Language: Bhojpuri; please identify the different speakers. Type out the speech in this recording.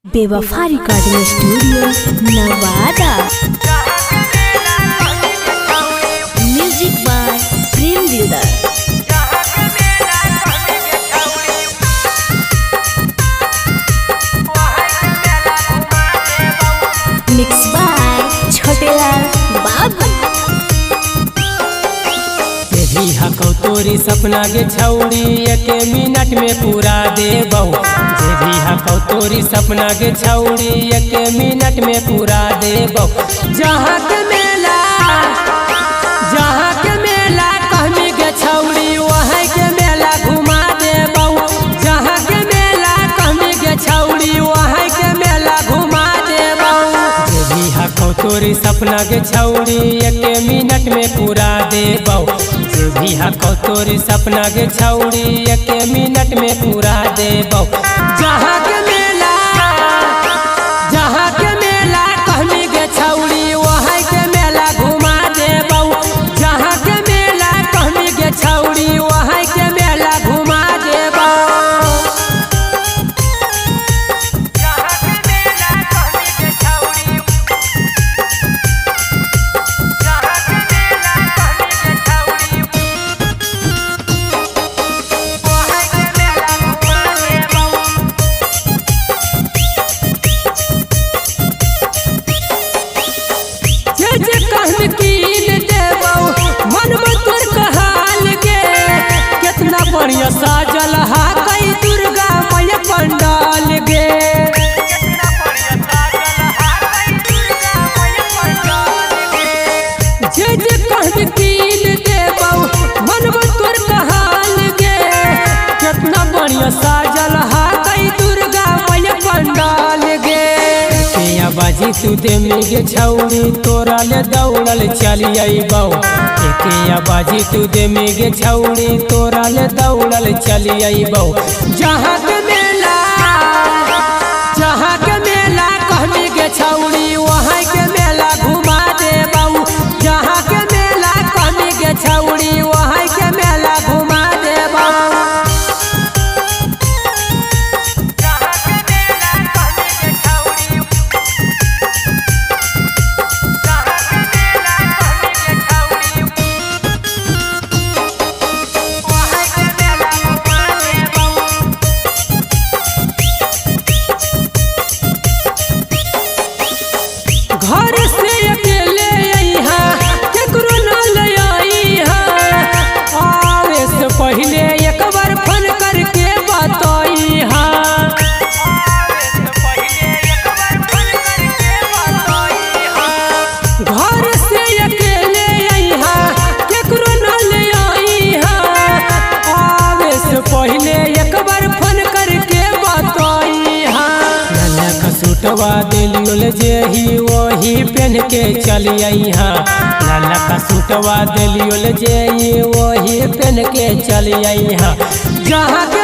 Speaker 1: बेवफा recording studio Nawada. Music by Prem Dildar. Mix by Chhotelal बाबू।
Speaker 2: तोरी सपना के छौड़ी एक मिनट में पूरा देबौ। जे भी हकौ तोरी सपना के छौड़ी एक मिनट में पूरा देबौ। जहाँ के मेला कहमी के छौड़ी वहाँ के मेला घुमा देबौ। जहाँ के मेला कहमी के छौड़ी वहाँ के मेला घुमा देबौ। जे भी हकौ तोरी सपना के छौड़ी एक मिनट में पूरा देबौ। जे भी हकौ तोरी सपना के छौड़ी एक मिनट में पूरा देबौ। जहाँ के मेला कहमी के छौड़ी वहाँ के मेला घुमा देबौ। जहाँ के मेला कहमी के छौड़ी वहाँ के मेला घुमा देबौ। बढ़िया साजल हा कई दुर्गा मैया पंडाल गे। जे कहन कीन देबौ मनब तोर कहाल गे। कितना बढ़िया साजल हा कई दुर्गा मैया पंडाल गे। के बाजी तू दे मिगे छौड़ी तोरा ले दौड़ल चली अइबौ। के बाजी तू दे मिगे छौड़ी तोरा ले दौड़ल चली अइबौ। जहाँ के मेला कहमी के छौड़ी वहाँ के मेला घुमा देबौ। जहाँ के मेला कहमी के छौड़ी वहाँ के मेला घुमा देबौ। घर से अकेले अइहा केकरो न ले अइहा। आवे से पहले एक बार फोन करके बतइहा। घर से अकेले अइहा केकरो न ले अइहा। आवे से पहले एक बार फोन करके बतइहा। लाला का सूटवा दिलियो जेही वही पहन के चली अइहा। लाला का सूटवा दिलियो जेही वही पहन के चली अइहा। जहाँ के